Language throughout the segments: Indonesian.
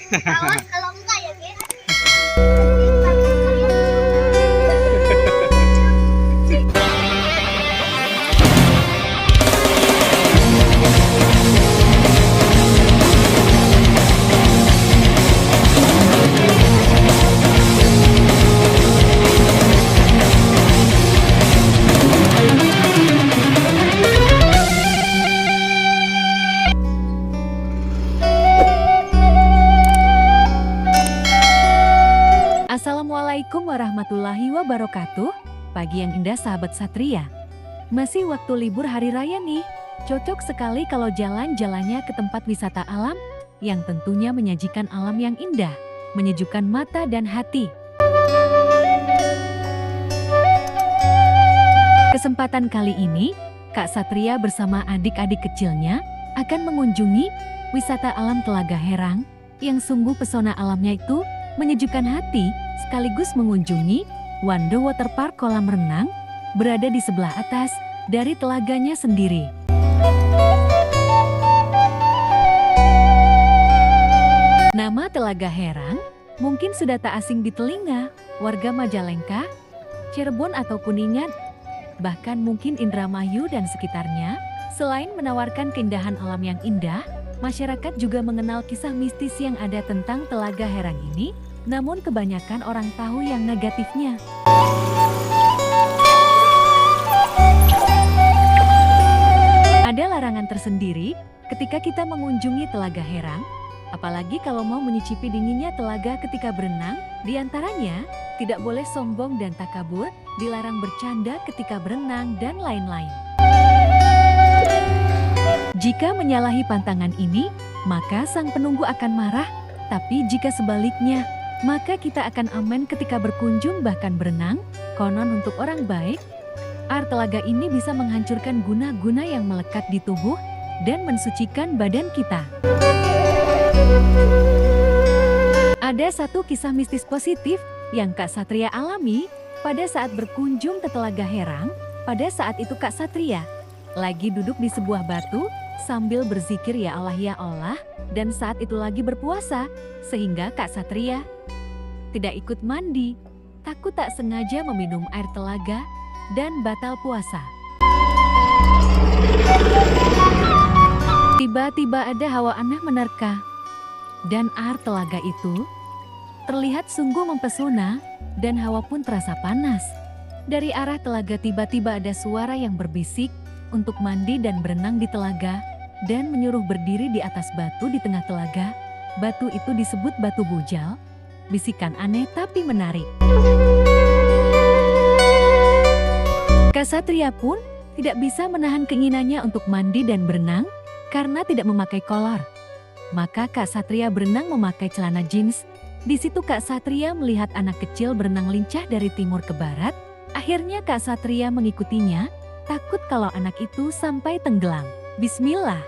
Awas kalau enggak ya, guys. Assalamualaikum warahmatullahi wabarakatuh. Pagi yang indah sahabat Satria. Masih waktu libur hari raya nih. Cocok sekali kalau jalan-jalannya ke tempat wisata alam yang tentunya menyajikan alam yang indah, menyejukkan mata dan hati. Kesempatan kali ini, Kak Satria bersama adik-adik kecilnya akan mengunjungi wisata alam Telaga Herang yang sungguh pesona alamnya itu menyejukkan hati, sekaligus mengunjungi Wando Waterpark kolam renang berada di sebelah atas dari telaganya sendiri. Nama Telaga Herang mungkin sudah tak asing di telinga warga Majalengka, Cirebon atau Kuningan, bahkan mungkin Indramayu dan sekitarnya. Selain menawarkan keindahan alam yang indah, masyarakat juga mengenal kisah mistis yang ada tentang Telaga Herang ini. Namun kebanyakan orang tahu yang negatifnya. Ada larangan tersendiri ketika kita mengunjungi Telaga Herang, apalagi kalau mau menyicipi dinginnya telaga ketika berenang. Di antaranya, tidak boleh sombong dan takabur, dilarang bercanda ketika berenang, dan lain-lain. Jika menyalahi pantangan ini, maka sang penunggu akan marah, tapi jika sebaliknya, maka kita akan aman ketika berkunjung bahkan berenang. Konon untuk orang baik, air telaga ini bisa menghancurkan guna-guna yang melekat di tubuh dan mensucikan badan kita. Ada satu kisah mistis positif yang Kak Satria alami pada saat berkunjung ke Telaga Herang. Pada saat itu Kak Satria lagi duduk di sebuah batu sambil berzikir ya Allah, dan saat itu lagi berpuasa, sehingga Kak Satria tidak ikut mandi, takut tak sengaja meminum air telaga dan batal puasa. Tiba-tiba ada hawa aneh menerka, dan air telaga itu terlihat sungguh mempesona dan hawa pun terasa panas. Dari arah telaga tiba-tiba ada suara yang berbisik untuk mandi dan berenang di telaga dan menyuruh berdiri di atas batu di tengah telaga. Batu itu disebut batu bujal. Bisikan aneh tapi menarik. Kak Satria pun tidak bisa menahan keinginannya untuk mandi dan berenang karena tidak memakai kolor. Maka Kak Satria berenang memakai celana jeans. Di situ Kak Satria melihat anak kecil berenang lincah dari timur ke barat. Akhirnya Kak Satria mengikutinya, takut kalau anak itu sampai tenggelam. Bismillah.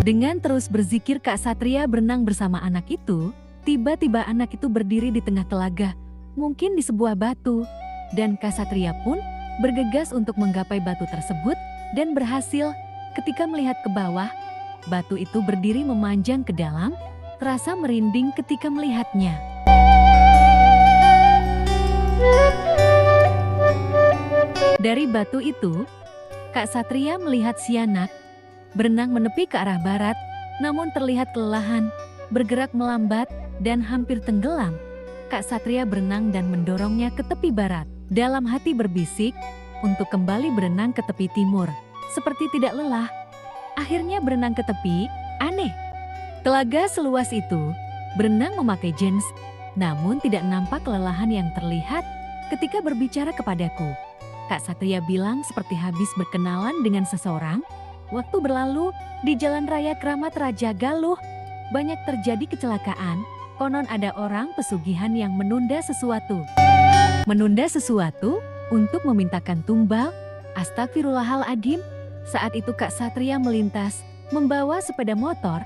Dengan terus berzikir Kak Satria berenang bersama anak itu, tiba-tiba anak itu berdiri di tengah telaga, mungkin di sebuah batu. Dan Kak Satria pun bergegas untuk menggapai batu tersebut dan berhasil. Ketika melihat ke bawah, batu itu berdiri memanjang ke dalam, terasa merinding ketika melihatnya. Dari batu itu, Kak Satria melihat si anak berenang menepi ke arah barat, namun terlihat kelelahan, bergerak melambat, dan hampir tenggelam. Kak Satria berenang dan mendorongnya ke tepi barat. Dalam hati berbisik untuk kembali berenang ke tepi timur. Seperti tidak lelah, akhirnya berenang ke tepi. Aneh, telaga seluas itu berenang memakai jeans, namun tidak nampak kelelahan yang terlihat ketika berbicara kepadaku. Kak Satria bilang seperti habis berkenalan dengan seseorang. Waktu berlalu, di Jalan Raya Kramat Raja Galuh, banyak terjadi kecelakaan. Konon ada orang pesugihan yang menunda sesuatu. Menunda sesuatu untuk memintakan tumbal. Astagfirullahaladzim. Saat itu Kak Satria melintas, membawa sepeda motor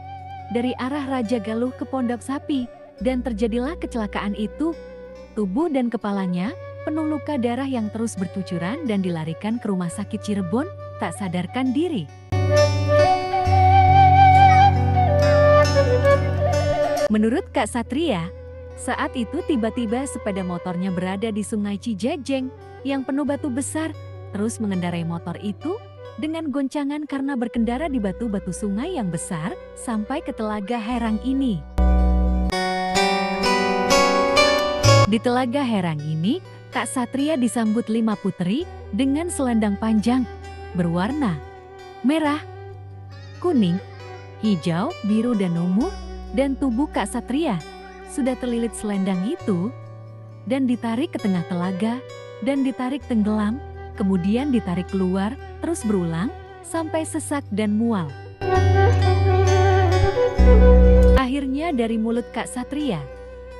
dari arah Raja Galuh ke Pondok Sapi. Dan terjadilah kecelakaan itu. Tubuh dan kepalanya penuh luka darah yang terus bercucuran dan dilarikan ke rumah sakit Cirebon, tak sadarkan diri. Menurut Kak Satria, saat itu tiba-tiba sepeda motornya berada di Sungai Cijejeng yang penuh batu besar, terus mengendarai motor itu dengan goncangan karena berkendara di batu-batu sungai yang besar sampai ke Telaga Herang ini. Di Telaga Herang ini, Kak Satria disambut 5 putri dengan selendang panjang berwarna merah, kuning, hijau, biru, dan ungu, dan tubuh Kak Satria sudah terlilit selendang itu dan ditarik ke tengah telaga dan ditarik tenggelam, kemudian ditarik keluar, terus berulang sampai sesak dan mual. Akhirnya dari mulut Kak Satria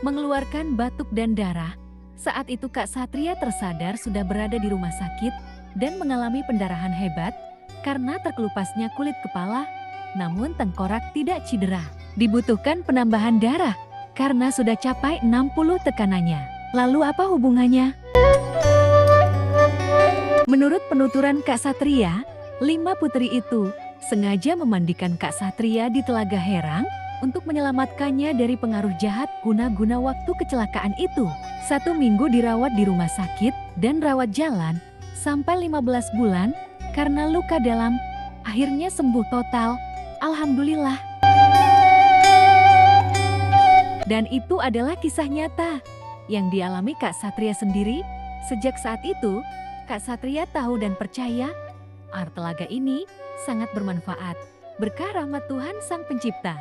mengeluarkan batuk dan darah. Saat itu Kak Satria tersadar sudah berada di rumah sakit dan mengalami pendarahan hebat karena terkelupasnya kulit kepala, namun tengkorak tidak cedera. Dibutuhkan penambahan darah karena sudah capai 60 tekanannya. Lalu apa hubungannya? Menurut penuturan Kak Satria, 5 putri itu sengaja memandikan Kak Satria di Telaga Herang untuk menyelamatkannya dari pengaruh jahat guna waktu kecelakaan itu. 1 minggu dirawat di rumah sakit dan rawat jalan sampai 15 bulan karena luka dalam, akhirnya sembuh total. Alhamdulillah. Dan itu adalah kisah nyata yang dialami Kak Satria sendiri. Sejak saat itu, Kak Satria tahu dan percaya air telaga ini sangat bermanfaat berkah rahmat Tuhan Sang Pencipta.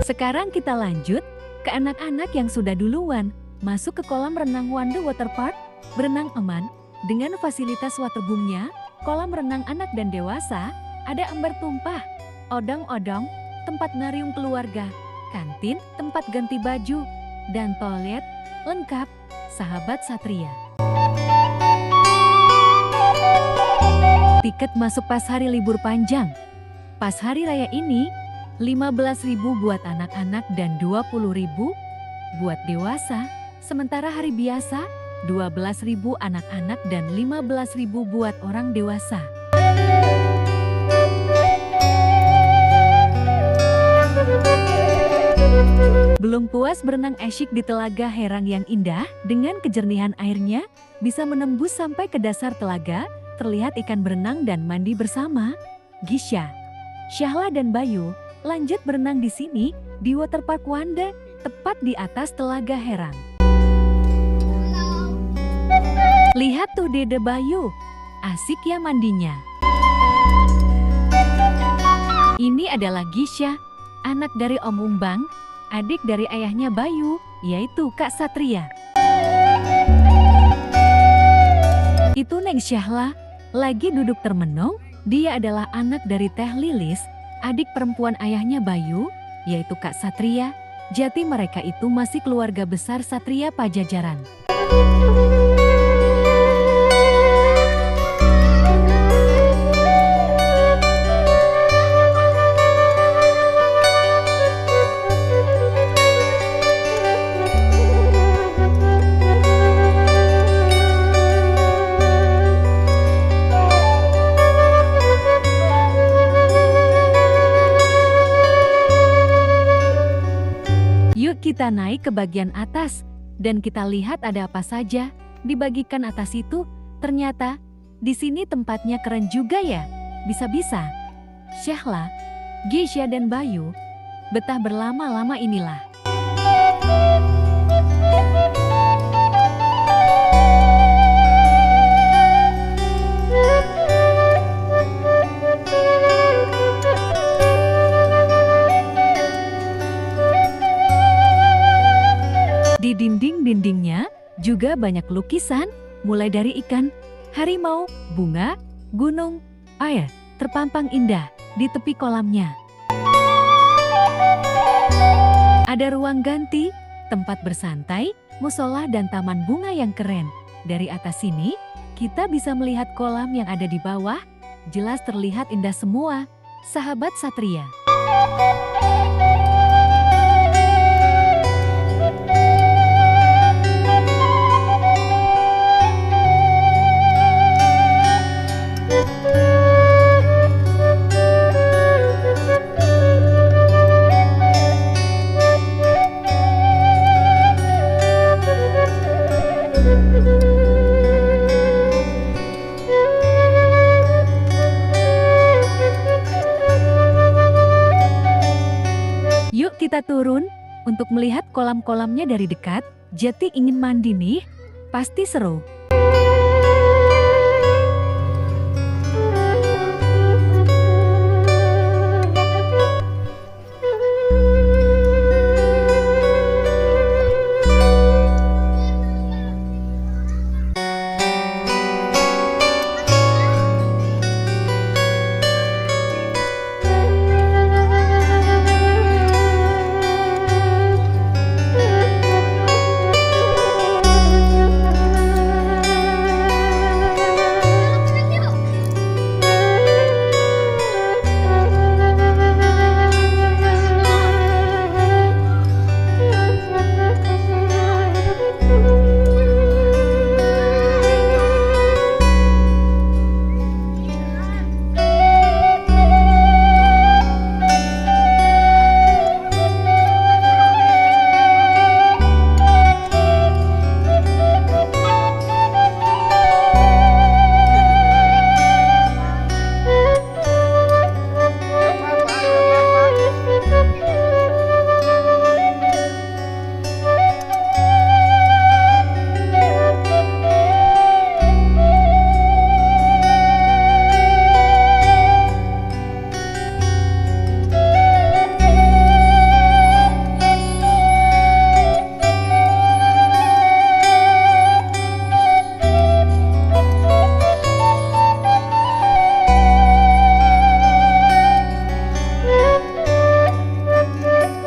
Sekarang kita lanjut ke anak-anak yang sudah duluan masuk ke kolam renang Wanda Water Park, berenang aman dengan fasilitas waterboomnya, kolam renang anak dan dewasa, ada ember tumpah, odong-odong, tempat ngariung keluarga, kantin, tempat ganti baju, dan toilet lengkap. Sahabat Satria. Tiket masuk pas hari libur panjang. Pas hari raya ini, 15.000 buat anak-anak dan 20.000 buat dewasa. Sementara hari biasa, 12.000 anak-anak dan 15.000 buat orang dewasa. Belum puas berenang asyik di Telaga Herang yang indah, dengan kejernihan airnya bisa menembus sampai ke dasar telaga, terlihat ikan berenang dan mandi bersama. Gisha, Syahla dan Bayu lanjut berenang di sini di Waterpark Wanda, tepat di atas Telaga Herang. Lihat tuh Dede Bayu, asik ya mandinya. Ini adalah Gisha, anak dari Om Umbang, adik dari ayahnya Bayu, yaitu Kak Satria. Itu Neng Syahla, lagi duduk termenung, dia adalah anak dari Teh Lilis, adik perempuan ayahnya Bayu, yaitu Kak Satria. Jati mereka itu masih keluarga besar Satria Pajajaran. Kita naik ke bagian atas dan kita lihat ada apa saja di bagian atas itu. Ternyata di sini tempatnya keren juga ya. Bisa-bisa Syahla, Gisha dan Bayu betah berlama-lama inilah. Di dinding-dindingnya juga banyak lukisan, mulai dari ikan, harimau, bunga, gunung, air, terpampang indah di tepi kolamnya. Ada ruang ganti, tempat bersantai, musola dan taman bunga yang keren. Dari atas sini, kita bisa melihat kolam yang ada di bawah, jelas terlihat indah semua, sahabat Satria. Yuk kita turun untuk melihat kolam-kolamnya dari dekat. Jati ingin mandi nih, pasti seru.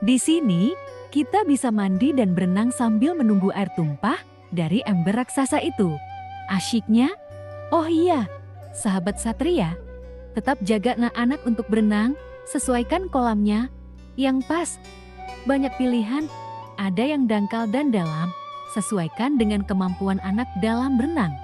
Di sini, kita bisa mandi dan berenang sambil menunggu air tumpah dari ember raksasa itu. Asyiknya, oh iya, sahabat Satria, tetap jaga anak-anak untuk berenang, sesuaikan kolamnya yang pas. Banyak pilihan, ada yang dangkal dan dalam, sesuaikan dengan kemampuan anak dalam berenang.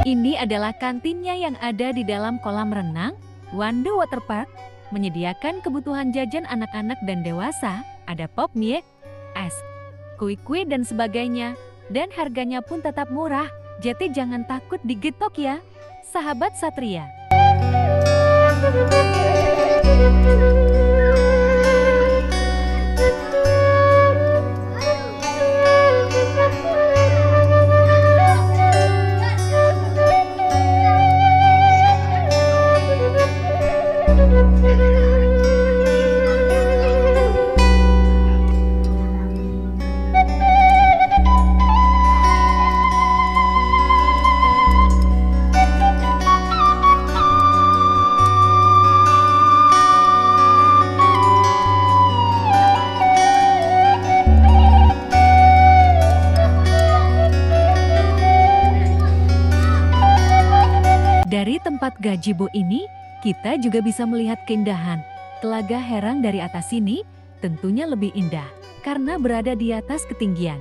Ini adalah kantinnya yang ada di dalam kolam renang. Wanda Waterpark menyediakan kebutuhan jajan anak-anak dan dewasa. Ada pop mie, es, kue-kue dan sebagainya. Dan harganya pun tetap murah. Jadi jangan takut digetok ya, sahabat Satria. Dari tempat gazebo ini, kita juga bisa melihat keindahan. Telaga Herang dari atas sini tentunya lebih indah karena berada di atas ketinggian.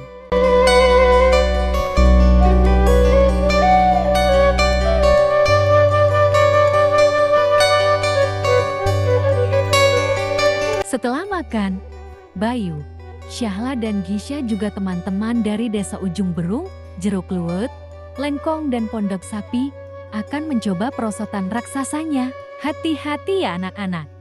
Setelah makan, Bayu, Syahla dan Gisha juga teman-teman dari Desa Ujung Berung, Jeruk Luwet, Lengkong dan Pondok Sapi akan mencoba perosotan raksasanya. Hati-hati ya anak-anak.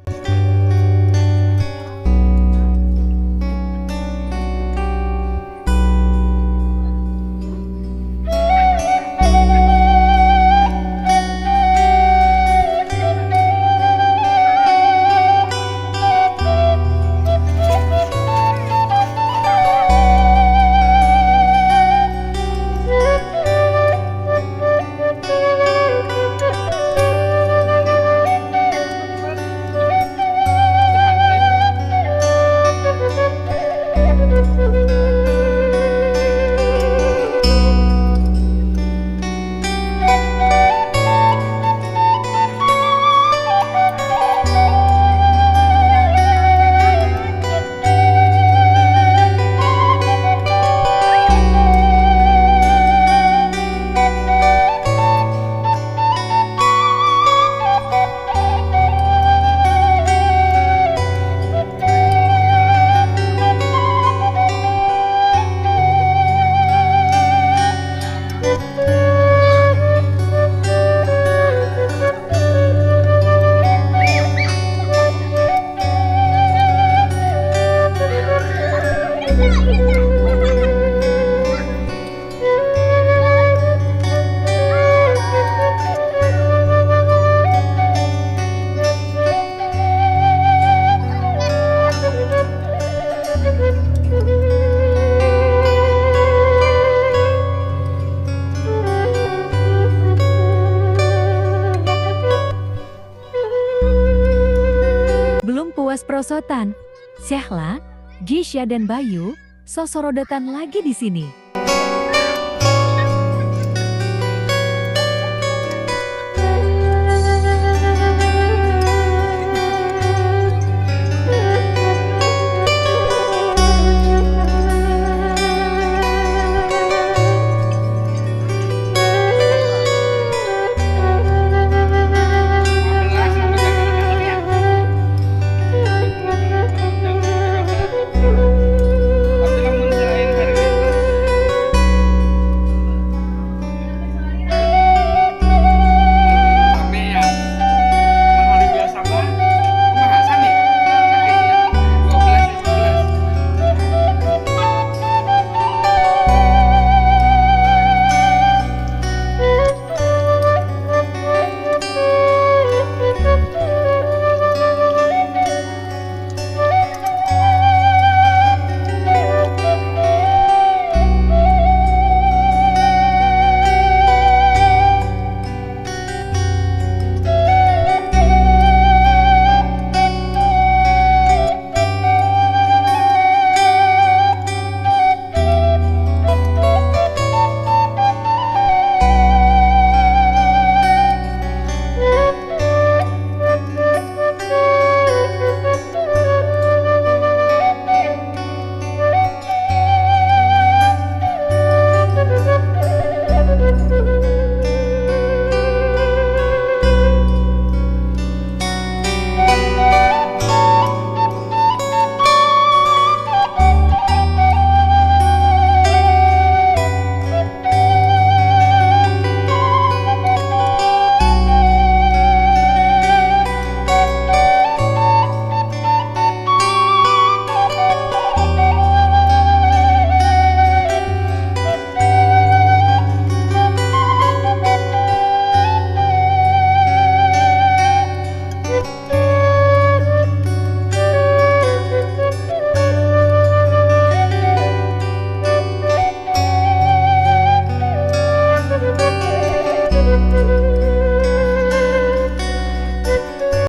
kemerosotan. Syahla, Gisya dan Bayu sosorodotan lagi di sini.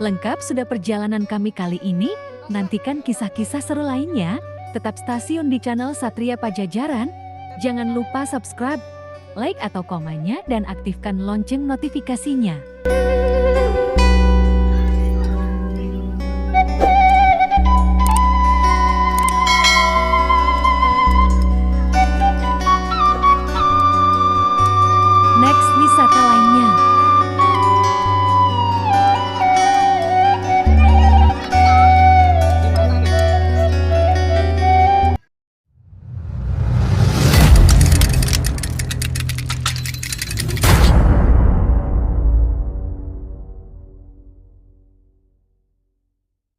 Lengkap sudah perjalanan kami kali ini, nantikan kisah-kisah seru lainnya. Tetap stasiun di channel Satria Pajajaran. Jangan lupa subscribe, like atau komennya dan aktifkan lonceng notifikasinya.